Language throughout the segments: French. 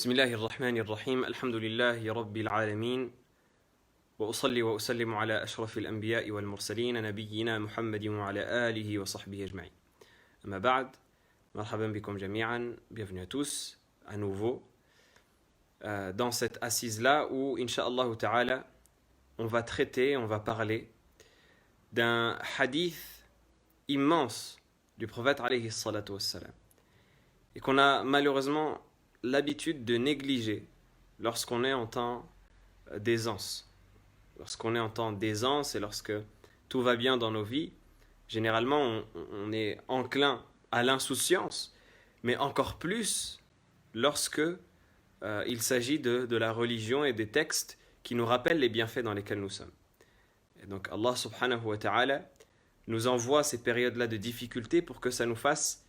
بسم الله الرحمن الرحيم الحمد لله رب العالمين وأصلي وأسلم على أشرف الأنبياء والمرسلين نبينا محمد وعلى آله وصحبه أجمعين أما بعد مرحبا بكم جميعا bienvenue à tous à nouveau dans cette assise-là où Inch'Allah Ta'ala on va traiter, on va parler d'un hadith immense du prophète alayhi salatu wassalam et qu'on a malheureusement l'habitude de négliger lorsqu'on est en temps d'aisance. Lorsqu'on est en temps d'aisance et lorsque tout va bien dans nos vies, généralement on est enclin à l'insouciance, mais encore plus lorsque il s'agit de la religion et des textes qui nous rappellent les bienfaits dans lesquels nous sommes. Et donc Allah subhanahu wa ta'ala nous envoie ces périodes-là de difficulté pour que ça nous fasse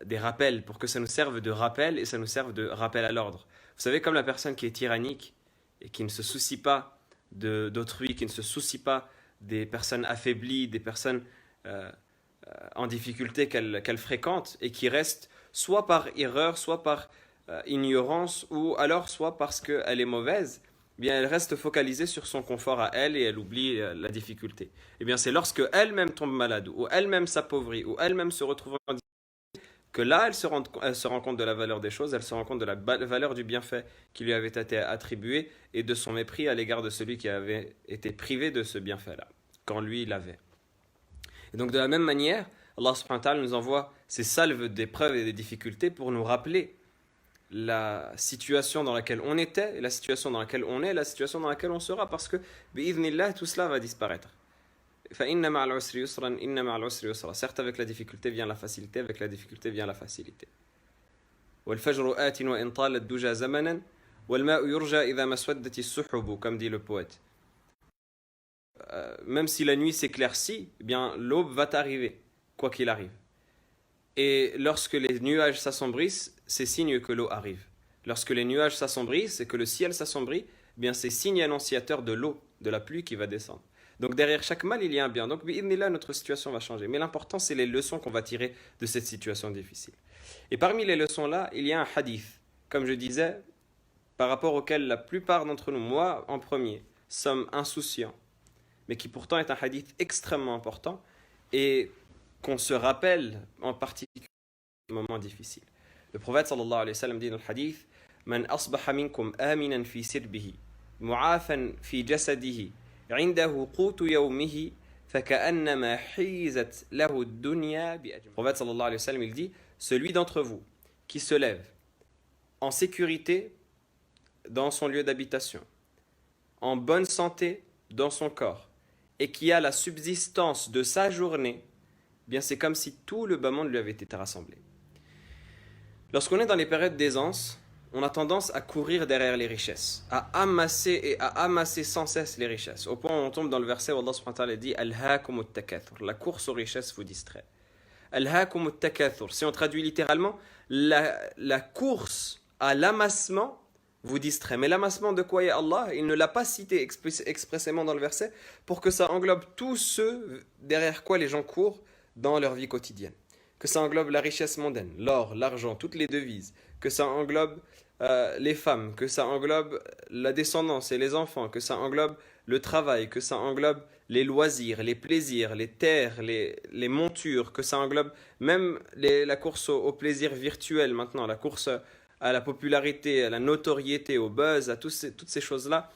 des rappels, pour que ça nous serve de rappel et ça nous serve de rappel à l'ordre. Vous savez, comme la personne qui est tyrannique et qui ne se soucie pas d'autrui, qui ne se soucie pas des personnes affaiblies, des personnes en difficulté qu'elle fréquente et qui reste soit par erreur, soit par ignorance ou alors soit parce qu'elle est mauvaise, eh bien elle reste focalisée sur son confort à elle et elle oublie la difficulté. Eh bien c'est lorsque elle-même tombe malade ou elle-même s'appauvrit ou elle-même se retrouve en difficulté que là, elle se rend compte de la valeur des choses, elle se rend compte de la valeur du bienfait qui lui avait été attribué et de son mépris à l'égard de celui qui avait été privé de ce bienfait-là, quand lui l'avait. Et donc de la même manière, Allah subhanahu wa ta'ala nous envoie ces salves d'épreuves et des difficultés pour nous rappeler la situation dans laquelle on était, la situation dans laquelle on est, la situation dans laquelle on sera, parce que, bi'idhnillah, tout cela va disparaître. Certes, avec la difficulté vient la facilité, avec la difficulté vient la facilité. Comme dit le poète. Même si la nuit s'éclaircit, eh bien l'aube va t'arriver, quoi qu'il arrive. Et lorsque les nuages s'assombrissent, c'est signe que l'eau arrive. Lorsque les nuages s'assombrissent et que le ciel s'assombrit, eh bien c'est signe annonciateur de l'eau, de la pluie qui va descendre. Donc derrière chaque mal, il y a un bien. Donc là, notre situation va changer. Mais l'important, c'est les leçons qu'on va tirer de cette situation difficile. Et parmi les leçons-là, il y a un hadith, comme je disais, par rapport auquel la plupart d'entre nous, moi en premier, sommes insouciants, mais qui pourtant est un hadith extrêmement important et qu'on se rappelle en particulier dans les moments difficiles. Le prophète sallallahu alayhi wa sallam dit dans le hadith « Man asbaha minkum aminan fi sirbihi, mu'afan fi jasadihi, عنده قوت يومه فكأنما حيزت له الدنيا بأجمعها. Le prophète sallallahu alayhi wa sallam il dit celui d'entre vous qui se lève en sécurité dans son lieu d'habitation, en bonne santé dans son corps et qui a la subsistance de sa journée, eh bien c'est comme si tout le bas monde lui avait été rassemblé. Lorsqu'on est dans les périodes d'aisance, on a tendance à courir derrière les richesses, à amasser sans cesse les richesses. Au point où on tombe dans le verset où Allah subhanahu wa ta'ala dit Alhaakumut takathur, la course aux richesses vous distrait. Alhaakumut takathur, si on traduit littéralement, la course à l'amassement vous distrait. Mais l'amassement de quoi est Allah? Il ne l'a pas cité expressément dans le verset pour que ça englobe tous ceux derrière quoi les gens courent dans leur vie quotidienne. Que ça englobe la richesse mondaine, l'or, l'argent, toutes les devises, que ça englobe les femmes, que ça englobe la descendance et les enfants, que ça englobe le travail, que ça englobe les loisirs, les plaisirs, les terres, les montures, que ça englobe même la course au plaisir virtuel maintenant, la course à la popularité, à la notoriété, au buzz, à toutes ces choses-là,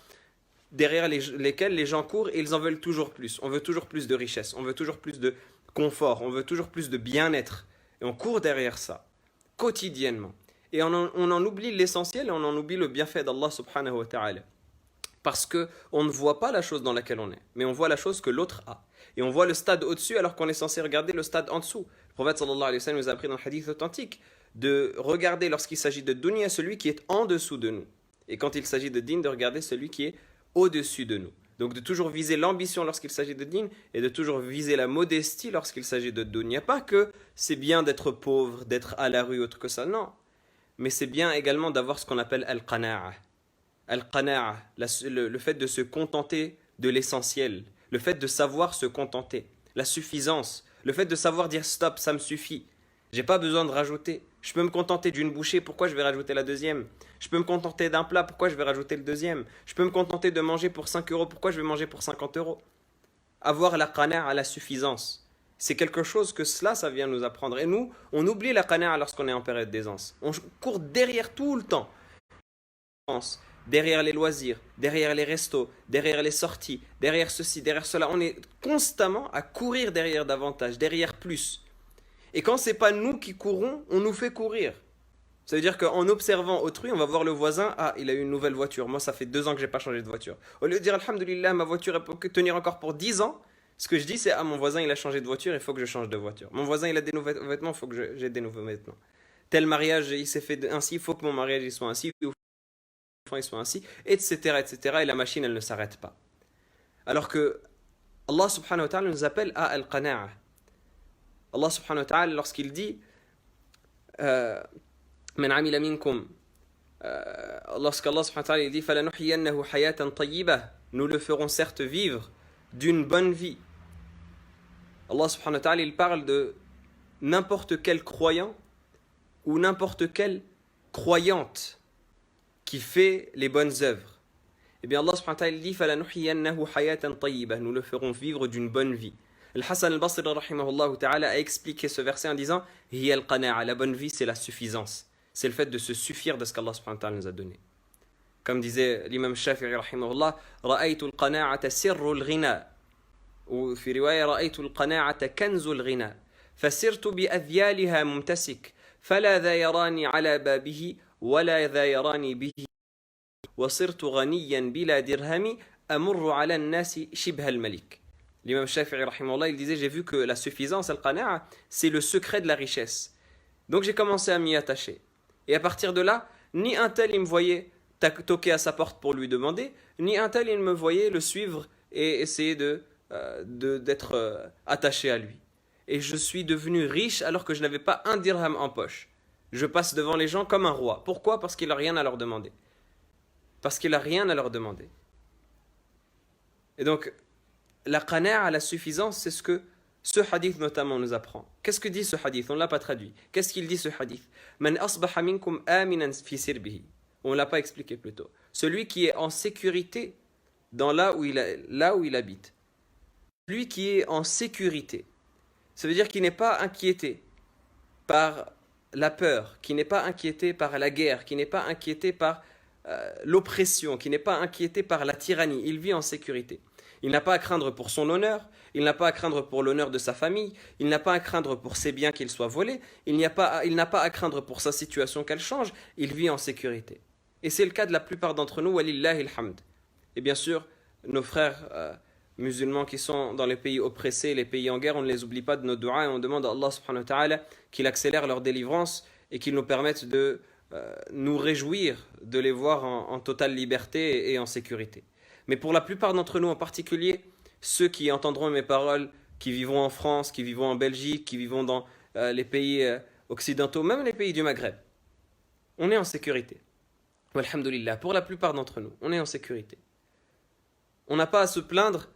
derrière lesquelles les gens courent et ils en veulent toujours plus. On veut toujours plus de richesse, on veut toujours plus de confort, on veut toujours plus de bien-être. Et on court derrière ça, quotidiennement. Et on en oublie l'essentiel et on en oublie le bienfait d'Allah subhanahu wa ta'ala. Parce qu'on ne voit pas la chose dans laquelle on est, mais on voit la chose que l'autre a. Et on voit le stade au-dessus alors qu'on est censé regarder le stade en dessous. Le prophète sallallahu alayhi wa sallam nous a appris dans le hadith authentique de regarder lorsqu'il s'agit de dunya celui qui est en dessous de nous. Et quand il s'agit de din, de regarder celui qui est au-dessus de nous. Donc de toujours viser l'ambition lorsqu'il s'agit de din et de toujours viser la modestie lorsqu'il s'agit de dunya. Il n'y a pas que c'est bien d'être pauvre, d'être à la rue, autre que ça, non. Mais c'est bien également d'avoir ce qu'on appelle al-qana'a. Al-qana'a, le fait de se contenter de l'essentiel, le fait de savoir se contenter, la suffisance, le fait de savoir dire stop, ça me suffit. J'ai pas besoin de rajouter, Je peux me contenter d'une bouchée, pourquoi je vais rajouter la deuxième? Je peux me contenter d'un plat, pourquoi je vais rajouter le deuxième? Je peux me contenter de manger pour 5 euros, pourquoi je vais manger pour 50 euros? Avoir la qana'a, la suffisance. C'est quelque chose que cela, ça vient nous apprendre. Et nous, on oublie la qana'a lorsqu'on est en période d'aisance. On court derrière tout le temps. Derrière les loisirs, derrière les restos, derrière les sorties, derrière ceci, derrière cela. On est constamment à courir derrière davantage, derrière plus. Et quand c'est pas nous qui courons, on nous fait courir. Ça veut dire qu'en observant autrui, on va voir le voisin, ah, il a eu une nouvelle voiture. Moi, ça fait 2 ans que j'ai pas changé de voiture. Au lieu de dire, alhamdoulilah, ma voiture elle peut tenir encore pour 10 ans, ce que je dis, c'est, ah, mon voisin, il a changé de voiture, il faut que je change de voiture. Mon voisin, il a des nouveaux vêtements, il faut que j'ai des nouveaux vêtements. Tel mariage, il s'est fait ainsi, il faut que mon mariage il soit ainsi, ou il soit ainsi, etc., etc. Et la machine, elle ne s'arrête pas. Alors que Allah subhanahu wa ta'ala nous appelle à al-qana'a. Allah subhanahu wa ta'ala, lorsqu'il dit, من عمل منكم lorsqu'Allah subhanahu wa ta'ala dit فَلَنُحْيِيَنَّهُ حَيَاةً طَيِّبَةً, nous le ferons certes vivre d'une bonne vie. Allah subhanahu wa ta'ala, il parle de n'importe quel croyant ou n'importe quelle croyante qui fait les bonnes œuvres. Eh bien Allah subhanahu wa ta'ala dit فَلَنُحْيِيَنَّهُ حَيَاةً طَيِّبَةً, nous le ferons vivre d'une bonne vie. Al-Hassan al-Basri rahimahullah ta'ala a expliqué ce verset en disant hiya al-qana'a, la bonne vie c'est la suffisance. C'est le fait de se suffire de ce qu'Allah subhanahu wa ta'ala nous a donné. Comme disait l'imam Shafi'i rahimahullah, ra'aytu al-qana'ata sirru al-ghina, ou fi riwaya ra'aytu al-qana'ata kanzu al-ghina, fasirtu bi adhyaliha mumtasik, fala dha yarani ala babihi wala dha yarani bihi, wa sirtu ghaniyan bila dirhami amurru ala an-nasi shibha al-malik. L'imam Shafi'i rahimahullah, il disait, j'ai vu que la suffisance, al-qana'a, c'est le secret de la richesse. Donc j'ai commencé à m'y attacher. Et à partir de là, ni un tel il me voyait toquer à sa porte pour lui demander, ni un tel il me voyait le suivre et essayer d'être attaché à lui. Et je suis devenu riche alors que je n'avais pas un dirham en poche. Je passe devant les gens comme un roi. Pourquoi? Parce qu'il n'a rien à leur demander. Parce qu'il n'a rien à leur demander. Et donc, la qana'a, la suffisance, c'est ce que ce hadith notamment nous apprend. Qu'est-ce que dit ce hadith? On ne l'a pas traduit. Qu'est-ce qu'il dit ce hadith? Man asbaha minkum aminan fi sirbihi. On ne l'a pas expliqué plus tôt. Celui qui est en sécurité dans là où il habite. Celui qui est en sécurité. Ça veut dire qu'il n'est pas inquiété par la peur, qui n'est pas inquiété par la guerre, qui n'est pas inquiété par l'oppression, qui n'est pas inquiété par la tyrannie. Il vit en sécurité. Il n'a pas à craindre pour son honneur, il n'a pas à craindre pour l'honneur de sa famille, il n'a pas à craindre pour ses biens qu'ils soient volés, il n'a pas à craindre pour sa situation qu'elle change, il vit en sécurité. Et c'est le cas de la plupart d'entre nous, walillahi alhamd. Et bien sûr, nos frères musulmans qui sont dans les pays oppressés, les pays en guerre, on ne les oublie pas de nos du'as et on demande à Allah subhanahu wa ta'ala qu'il accélère leur délivrance et qu'il nous permette de nous réjouir de les voir en totale liberté et en sécurité. Mais pour la plupart d'entre nous, en particulier ceux qui entendront mes paroles, qui vivront en France, qui vivront en Belgique, qui vivront dans les pays occidentaux, même les pays du Maghreb, on est en sécurité. Alhamdulillah, pour la plupart d'entre nous, on est en sécurité. On n'a pas à se plaindre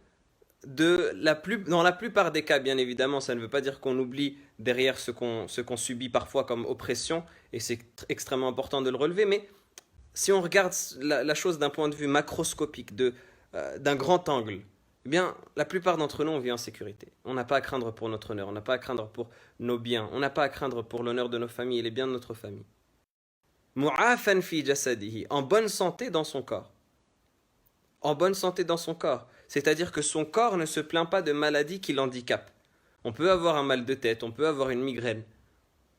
dans la plupart des cas, bien évidemment, ça ne veut pas dire qu'on oublie derrière ce qu'on subit parfois comme oppression, et c'est extrêmement important de le relever, mais si on regarde la chose d'un point de vue macroscopique, d'un grand angle, eh bien, la plupart d'entre nous, on vit en sécurité. On n'a pas à craindre pour notre honneur, on n'a pas à craindre pour nos biens, on n'a pas à craindre pour l'honneur de nos familles et les biens de notre famille. Mu'afan fi jasadihi, en bonne santé dans son corps. En bonne santé dans son corps. C'est-à-dire que son corps ne se plaint pas de maladies qui l'handicapent. On peut avoir un mal de tête, on peut avoir une migraine.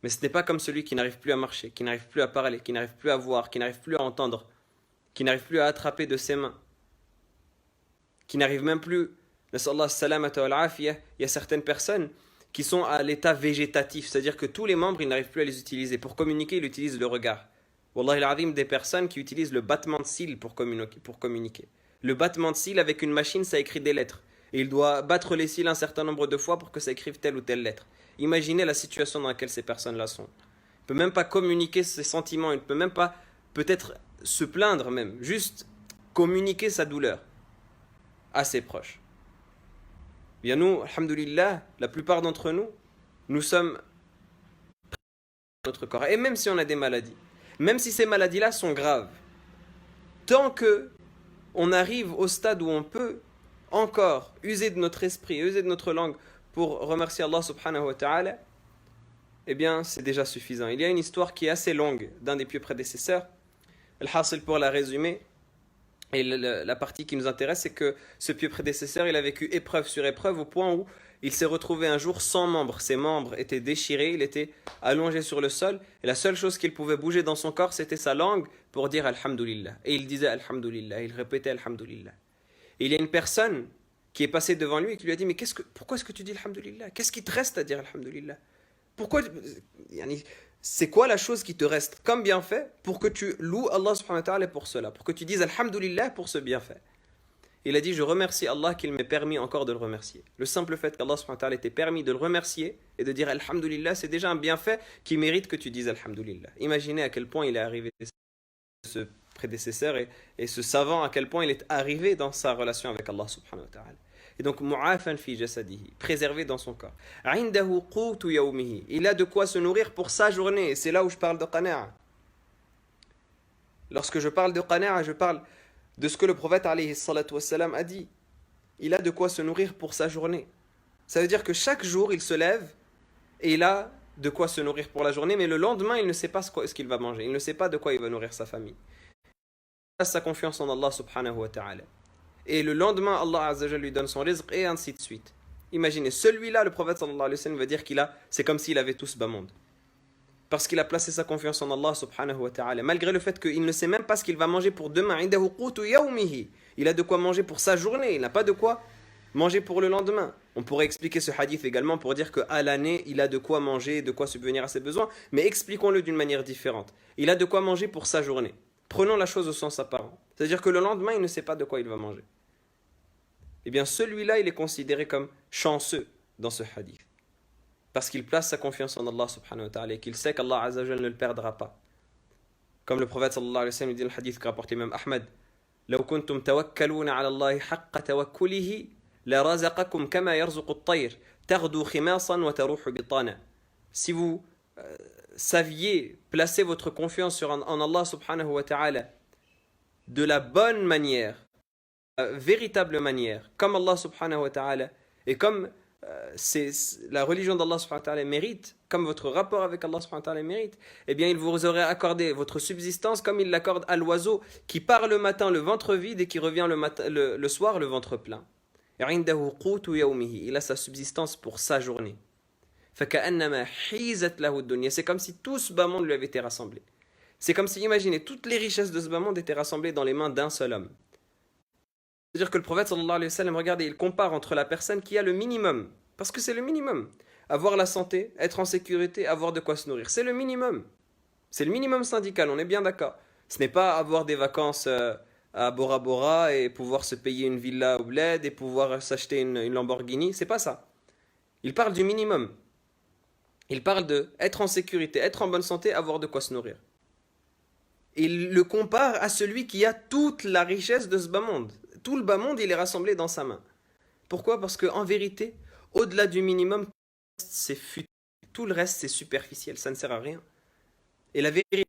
Mais ce n'est pas comme celui qui n'arrive plus à marcher, qui n'arrive plus à parler, qui n'arrive plus à voir, qui n'arrive plus à entendre, qui n'arrive plus à attraper de ses mains, qui n'arrive même plus. Il y a certaines personnes qui sont à l'état végétatif, c'est-à-dire que tous les membres, ils n'arrivent plus à les utiliser. Pour communiquer, ils utilisent le regard. Wallahi al-azim, des personnes qui utilisent le battement de cils pour communiquer. Le battement de cils avec une machine, ça écrit des lettres. Et il doit battre les cils un certain nombre de fois pour que ça écrive telle ou telle lettre. Imaginez la situation dans laquelle ces personnes-là sont. Il ne peut même pas communiquer ses sentiments, il ne peut même pas peut-être se plaindre même, juste communiquer sa douleur à ses proches. Bien nous, alhamdoulilah, la plupart d'entre nous, nous sommes notre corps. Et même si on a des maladies, même si ces maladies-là sont graves, tant que on arrive au stade où on peut encore user de notre esprit, user de notre langue pour remercier Allah subhanahu wa ta'ala, eh bien c'est déjà suffisant. Il y a une histoire qui est assez longue d'un des pieux prédécesseurs. Al-Hasil, pour la résumer, et la partie qui nous intéresse, c'est que ce pieux prédécesseur, il a vécu épreuve sur épreuve au point où il s'est retrouvé un jour sans membres. Ses membres étaient déchirés, il était allongé sur le sol, et la seule chose qu'il pouvait bouger dans son corps, c'était sa langue pour dire Alhamdulillah. Et il disait Alhamdulillah, il répétait Alhamdulillah. Et il y a une personne qui est passée devant lui et qui lui a dit, mais pourquoi est-ce que tu dis Alhamdulillah? Qu'est-ce qui te reste à dire Alhamdulillah? Pourquoi, c'est quoi la chose qui te reste comme bienfait pour que tu loues Allah subhanahu wa ta'ala pour cela, pour que tu dises Alhamdulillah pour ce bienfait? Il a dit, je remercie Allah qu'il m'ait permis encore de le remercier. Le simple fait qu'Allah subhanahu wa ta'ala t'ait permis de le remercier et de dire Alhamdulillah, c'est déjà un bienfait qui mérite que tu dises Alhamdulillah. Imaginez à quel point il est arrivé, ce prédécesseur et ce savant, à quel point il est arrivé dans sa relation avec Allah subhanahu wa ta'ala. Et donc, mu'afan fi jasadihi, préservé dans son corps. Indahu qutu yawmihi, il a de quoi se nourrir pour sa journée. Et c'est là où je parle de qana'a. Lorsque je parle de qana'a, je parle de ce que le prophète alayhi salatu wassalam a dit. Il a de quoi se nourrir pour sa journée. Ça veut dire que chaque jour, il se lève et il a de quoi se nourrir pour la journée, mais le lendemain, il ne sait pas ce qu'il va manger. Il ne sait pas de quoi il va nourrir sa famille. Il a sa confiance en Allah subhanahu wa ta'ala. Et le lendemain, Allah azza wa jalla lui donne son rizq et ainsi de suite. Imaginez, celui-là, le prophète sallallahu alayhi wa sallam va dire c'est comme s'il avait tout ce bas monde. Parce qu'il a placé sa confiance en Allah subhanahu wa ta'ala. Malgré le fait qu'il ne sait même pas ce qu'il va manger pour demain. Indahu qutu yawmihi. Il a de quoi manger pour sa journée. Il n'a pas de quoi manger pour le lendemain. On pourrait expliquer ce hadith également pour dire qu'à l'année, il a de quoi manger, de quoi subvenir à ses besoins. Mais expliquons-le d'une manière différente. Il a de quoi manger pour sa journée. Prenons la chose au sens apparent. C'est-à-dire que le lendemain, il ne sait pas de quoi il va manger. Eh bien, celui-là, il est considéré comme chanceux dans ce hadith. Parce qu'il place sa confiance en Allah subhanahu wa ta'ala et qu'il sait qu'Allah azza wa jalla ne le perdra pas. Comme le prophète sallallahu alayhi wa sallam dit dans le hadith que rapporte l'imam Ahmed, لو كنتم توكلون على الله حق توكله لرزقكم كما يرزق الطير تغدو خماصا وتروح بطانا. Si vous saviez placer votre confiance en Allah subhanahu wa ta'ala de la bonne manière, véritable manière, comme Allah subhanahu wa ta'ala, et comme la religion d'Allah subhanahu wa ta'ala mérite, comme votre rapport avec Allah subhanahu wa ta'ala mérite, eh bien il vous aurait accordé votre subsistance comme il l'accorde à l'oiseau qui part le matin le ventre vide et qui revient le soir le ventre plein. Il a sa subsistance pour sa journée. C'est comme si tout ce bas monde lui avait été rassemblé. C'est comme si, imaginez, toutes les richesses de ce bas monde étaient rassemblées dans les mains d'un seul homme. C'est-à-dire que le prophète sallallahu alayhi wa sallam, regardez, il compare entre la personne qui a le minimum, parce que c'est le minimum, avoir la santé, être en sécurité, avoir de quoi se nourrir, c'est le minimum. C'est le minimum syndical, on est bien d'accord. Ce n'est pas avoir des vacances à Bora Bora et pouvoir se payer une villa au bled et pouvoir s'acheter une Lamborghini, c'est pas ça. Il parle du minimum. Il parle d'être en sécurité, être en bonne santé, avoir de quoi se nourrir. Il le compare à celui qui a toute la richesse de ce bas monde. Tout le bas monde, il est rassemblé dans sa main. Pourquoi? Parce qu'en vérité, au-delà du minimum, c'est futile. Tout le reste, c'est superficiel, ça ne sert à rien. Et la vérité,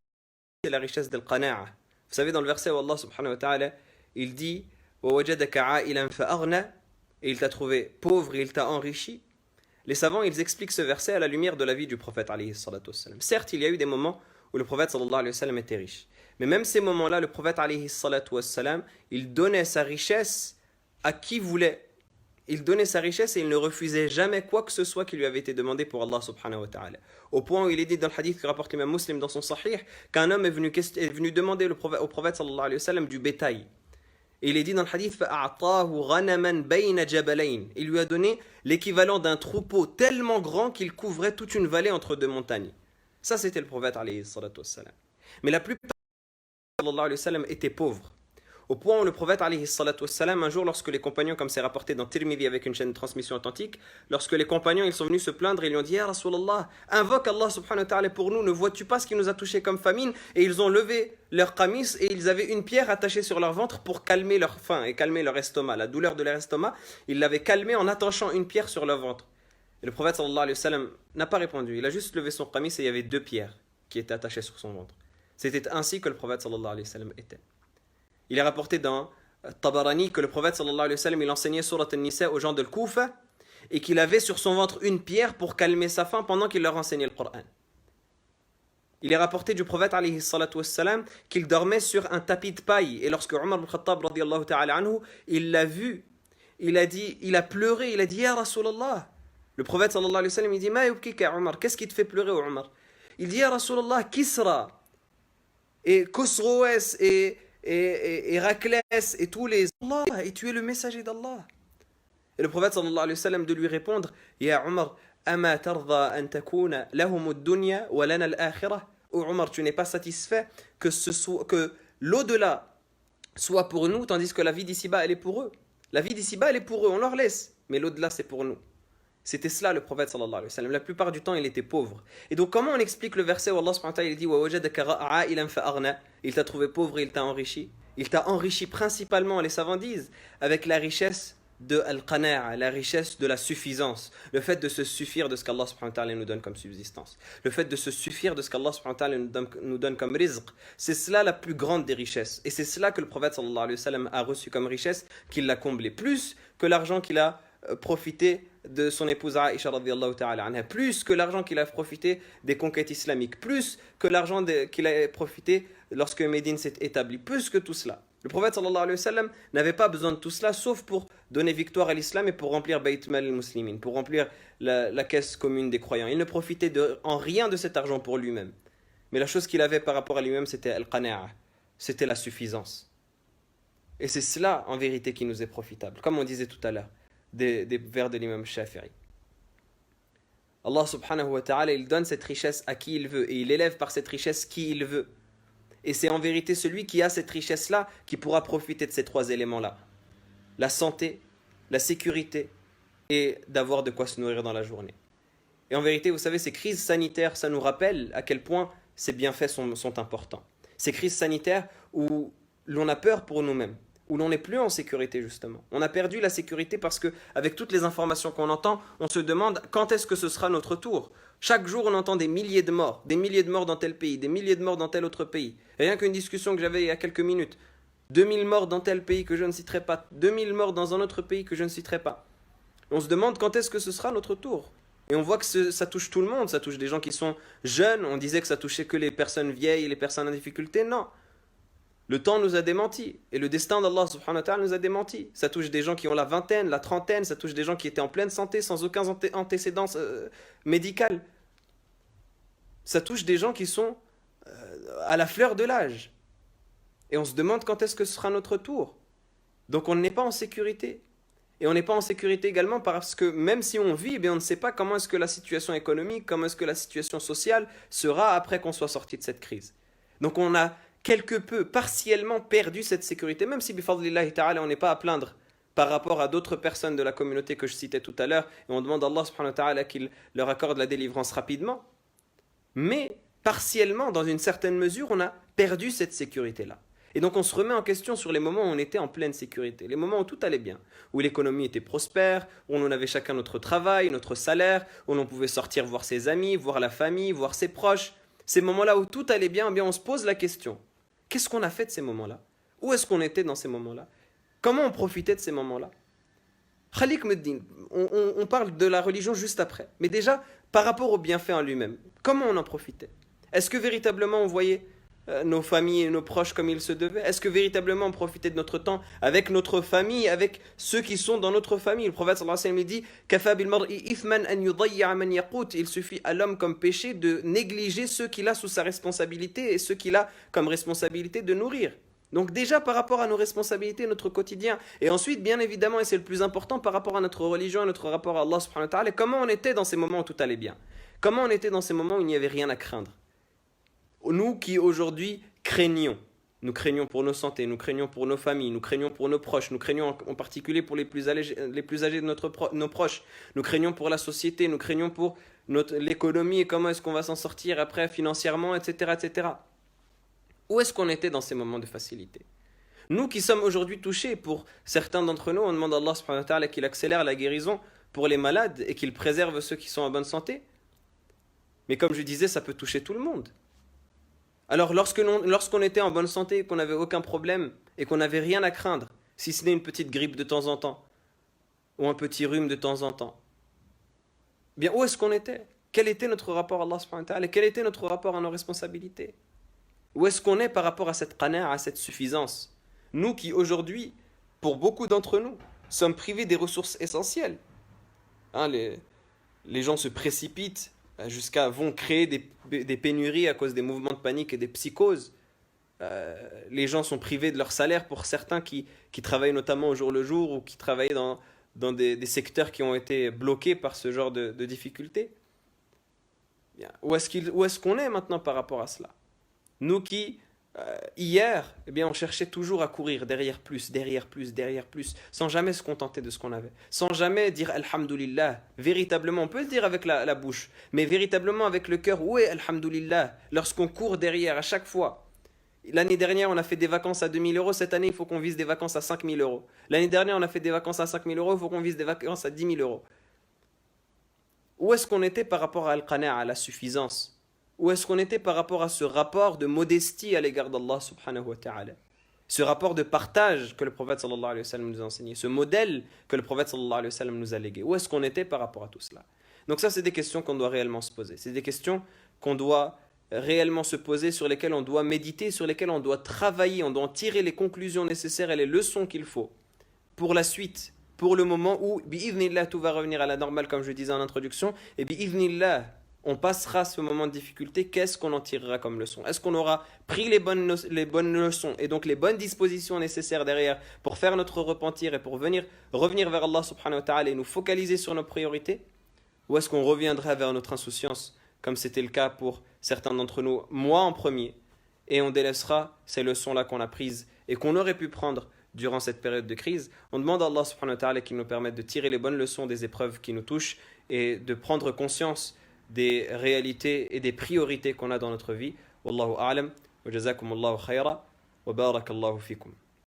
c'est la richesse del qana'a. Vous savez, dans le verset où Allah subhanahu wa ta'ala, il dit « وَوَجَدَكَ عَائِلًا فَأَغْنَى » et il t'a trouvé pauvre et il t'a enrichi. Les savants, ils expliquent ce verset à la lumière de la vie du prophète alayhi salatu wassalam. Certes, il y a eu des moments où le prophète sallallahu alayhi wa sallam était riche. Mais même ces moments-là, le prophète alayhi salatu wassalam, il donnait sa richesse à qui voulait. Il donnait sa richesse et il ne refusait jamais quoi que ce soit qui lui avait été demandé pour Allah subhanahu wa ta'ala. Au point où il est dit dans le hadith que rapporte l'imam Muslim dans son sahih, qu'un homme est venu demander au prophète sallallahu alayhi wa sallam du bétail. Et il est dit dans le hadith, فَأَعْطَاهُ غَنَمًا بَيْنَ جَبَلَيْنِ. Il lui a donné l'équivalent d'un troupeau tellement grand qu'il couvrait toute une vallée entre deux montagnes. Ça, c'était le prophète alayhi salatu wassalam. Mais la plupart sallallahu alayhi wa sallam était pauvre. Au point où le prophète alayhi salatu wassalam, un jour, lorsque les compagnons, comme c'est rapporté dans Tirmidhi avec une chaîne de transmission authentique, lorsque les compagnons ils sont venus se plaindre, ils lui ont dit, Ya Rasulallah, invoque Allah subhanahu wa ta'ala pour nous, ne vois-tu pas ce qui nous a touché comme famine? Et ils ont levé leur qamis et ils avaient une pierre attachée sur leur ventre pour calmer leur faim et calmer leur estomac. La douleur de leur estomac, ils l'avaient calmée en attachant une pierre sur leur ventre. Et le prophète sallallahu alayhi wa sallam n'a pas répondu, il a juste levé son qamis et il y avait deux pierres. qui était attaché sur son ventre. C'était ainsi que le prophète sallallahu alayhi wa sallam était. Il est rapporté dans Tabarani que le prophète sallallahu alayhi wa sallam il enseignait Surat An-Nisa aux gens de Koufa et qu'il avait sur son ventre une pierre pour calmer sa faim pendant qu'il leur enseignait le Coran. Il est rapporté du prophète alayhi salatu wassalam qu'il dormait sur un tapis de paille et lorsque Omar ibn Khattab radiyallahu ta'ala anhu il l'a vu, il a pleuré, il a dit Ya Rasulallah. Le prophète sallallahu alayhi wa sallam il dit Ma yubkika Omar, qu'est-ce qui te fait pleurer Omar? Il dit Ya Rasulallah, Kisra et Khosroès et Héraclès et tous les Allah, et tu es le messager d'Allah. Et le prophète sallallahu alayhi wa sallam de lui répondre Ya Omar, ama tarda an takuna lahum ad-dunya wa lana al-akhirah. Oh Omar, tu n'es pas satisfait que l'au-delà soit pour nous tandis que la vie d'ici-bas elle est pour eux. La vie d'ici-bas elle est pour eux, on leur laisse, mais l'au-delà c'est pour nous. C'était cela le prophète sallallahu alayhi wa sallam. La plupart du temps il était pauvre. Et donc comment on explique le verset où Allah subhanahu wa ta'ala il dit wa wajadaka ra'ilan fa'aghna, il t'a trouvé pauvre et il t'a enrichi. Il t'a enrichi principalement, les savants disent, avec la richesse de al-qana'a, la richesse de la suffisance, le fait de se suffire de ce qu'Allah subhanahu wa ta'ala nous donne comme subsistance, le fait de se suffire de ce qu'Allah subhanahu wa ta'ala nous donne comme rizq, c'est cela la plus grande des richesses, et c'est cela que le prophète sallallahu alayhi wa sallam a reçu comme richesse, qu'il l'a comblé, plus que l'argent qu'il a profité de son épouse Aïcha radhiyallahu ta'ala anha, plus que l'argent qu'il a profité des conquêtes islamiques, plus que l'argent qu'il a profité lorsque Médine s'est établie, plus que tout cela. Le prophète sallallahu alayhi wa sallam n'avait pas besoin de tout cela sauf pour donner victoire à l'islam et pour remplir Bayt Mal al-Muslimin, pour remplir la caisse commune des croyants. Il ne profitait en rien de cet argent pour lui-même. Mais la chose qu'il avait par rapport à lui-même, c'était al-qana'a, c'était la suffisance. Et c'est cela en vérité qui nous est profitable, comme on disait tout à l'heure, des vers de l'imam Shafi'i. Allah subhanahu wa ta'ala, il donne cette richesse à qui il veut et il élève par cette richesse qui il veut. Et c'est en vérité celui qui a cette richesse-là qui pourra profiter de ces trois éléments-là. La santé, la sécurité et d'avoir de quoi se nourrir dans la journée. Et en vérité, vous savez, ces crises sanitaires, ça nous rappelle à quel point ces bienfaits sont importants. Ces crises sanitaires où l'on a peur pour nous-mêmes, où l'on n'est plus en sécurité justement. On a perdu la sécurité parce que, avec toutes les informations qu'on entend, on se demande quand est-ce que ce sera notre tour. Chaque jour, on entend des milliers de morts dans tel pays, des milliers de morts dans tel autre pays. Rien qu'une discussion que j'avais il y a quelques minutes. 2000 morts dans tel pays que je ne citerai pas, 2000 morts dans un autre pays que je ne citerai pas. On se demande quand est-ce que ce sera notre tour. Et on voit que ça touche tout le monde, ça touche des gens qui sont jeunes. On disait que ça touchait que les personnes vieilles et les personnes en difficulté. Non. Le temps nous a démenti et le destin d'Allah subhanahu wa ta'ala nous a démenti. Ça touche des gens qui ont la vingtaine, la trentaine, ça touche des gens qui étaient en pleine santé sans aucun antécédent médical. Ça touche des gens qui sont à la fleur de l'âge. Et on se demande quand est-ce que ce sera notre tour. Donc on n'est pas en sécurité. Et on n'est pas en sécurité également parce que même si on vit, eh bien on ne sait pas comment est-ce que la situation économique, comment est-ce que la situation sociale sera après qu'on soit sorti de cette crise. Donc on a quelque peu, partiellement perdu cette sécurité, même si bifadlillahi ta'ala on n'est pas à plaindre par rapport à d'autres personnes de la communauté que je citais tout à l'heure, et on demande à Allah subhanahu wa ta'ala qu'il leur accorde la délivrance rapidement. Mais partiellement, dans une certaine mesure, on a perdu cette sécurité-là. Et donc on se remet en question sur les moments où on était en pleine sécurité, les moments où tout allait bien, où l'économie était prospère, où on avait chacun notre travail, notre salaire, où l'on pouvait sortir voir ses amis, voir la famille, voir ses proches. Ces moments-là où tout allait bien, eh bien on se pose la question. Qu'est-ce qu'on a fait de ces moments-là? Où est-ce qu'on était dans ces moments-là? Comment on profitait de ces moments-là? Khalik Meddin, on parle de la religion juste après. Mais déjà, par rapport au bienfait en lui-même, comment on en profitait? Est-ce que véritablement on voyait nos familles et nos proches comme il se devait? Est-ce que véritablement on profitait de notre temps avec notre famille, avec ceux qui sont dans notre famille? Le prophète sallallahu alayhi wa sallam dit Kafa bil mar'i ithman an yudayya man yaqut. Il suffit à l'homme comme péché de négliger ceux qu'il a sous sa responsabilité et ceux qu'il a comme responsabilité de nourrir. Donc déjà par rapport à nos responsabilités, notre quotidien, et ensuite bien évidemment, et c'est le plus important, par rapport à notre religion, à notre rapport à Allah subhanahu wa ta'ala, comment on était dans ces moments où tout allait bien? Comment on était dans ces moments où il n'y avait rien à craindre? Nous qui aujourd'hui craignons, nous craignons pour nos santé, nous craignons pour nos familles, nous craignons pour nos proches, nous craignons en particulier pour les plus âgés de nos proches, nous craignons pour la société, nous craignons pour l'économie et comment est-ce qu'on va s'en sortir après financièrement, etc., etc. Où est-ce qu'on était dans ces moments de facilité? Nous qui sommes aujourd'hui touchés, pour certains d'entre nous, on demande à Allah subhanahu wa ta'ala qu'il accélère la guérison pour les malades et qu'il préserve ceux qui sont en bonne santé. Mais comme je disais, ça peut toucher tout le monde. Alors lorsqu'on était en bonne santé, qu'on n'avait aucun problème et qu'on n'avait rien à craindre, si ce n'est une petite grippe de temps en temps, ou un petit rhume de temps en temps, bien où est-ce qu'on était? Quel était notre rapport à Allah subhanahu wa ta'ala? Quel était notre rapport à nos responsabilités? Où est-ce qu'on est par rapport à cette qana'a, à cette suffisance? Nous qui aujourd'hui, pour beaucoup d'entre nous, sommes privés des ressources essentielles. Hein, les gens se précipitent vont créer des pénuries à cause des mouvements de panique et des psychoses. Les gens sont privés de leur salaire pour certains qui travaillent notamment au jour le jour ou qui travaillent dans des secteurs qui ont été bloqués par ce genre de difficultés. Bien, où est-ce qu'on est maintenant par rapport à cela? Nous qui, hier, eh bien, on cherchait toujours à courir derrière plus, derrière plus, derrière plus, sans jamais se contenter de ce qu'on avait, sans jamais dire Alhamdulillah, véritablement, on peut le dire avec la bouche, mais véritablement avec le cœur, où est Alhamdulillah, lorsqu'on court derrière à chaque fois. L'année dernière, on a fait des vacances à 2000 euros, cette année, il faut qu'on vise des vacances à 5000 euros. L'année dernière, on a fait des vacances à 5000 euros, il faut qu'on vise des vacances à 10 000 euros. Où est-ce qu'on était par rapport à Al-Qana'a, à la suffisance? Où est-ce qu'on était par rapport à ce rapport de modestie à l'égard d'Allah subhanahu wa ta'ala? Ce rapport de partage que le prophète sallallahu alayhi wa sallam nous a enseigné, ce modèle que le prophète sallallahu alayhi wa sallam nous a légué. Où est-ce qu'on était par rapport à tout cela? Donc ça, c'est des questions qu'on doit réellement se poser. C'est des questions qu'on doit réellement se poser, sur lesquelles on doit méditer, sur lesquelles on doit travailler, on doit en tirer les conclusions nécessaires et les leçons qu'il faut pour la suite, pour le moment où, bi'idhnillah, tout va revenir à la normale, comme je disais en introduction, et bi'idhnillah, on passera ce moment de difficulté, qu'est-ce qu'on en tirera comme leçon? Est-ce qu'on aura pris les bonnes leçons et donc les bonnes dispositions nécessaires derrière pour faire notre repentir et pour revenir vers Allah subhanahu wa ta'ala et nous focaliser sur nos priorités? Ou est-ce qu'on reviendra vers notre insouciance, comme c'était le cas pour certains d'entre nous, moi en premier, et on délaissera ces leçons-là qu'on a prises et qu'on aurait pu prendre durant cette période de crise? On demande à Allah subhanahu wa ta'ala qu'il nous permette de tirer les bonnes leçons des épreuves qui nous touchent et de prendre conscience des réalités et des priorités qu'on a dans notre vie. Wallahu a'lam, wa jazakumullahu khayra, wa barakallahu fikum.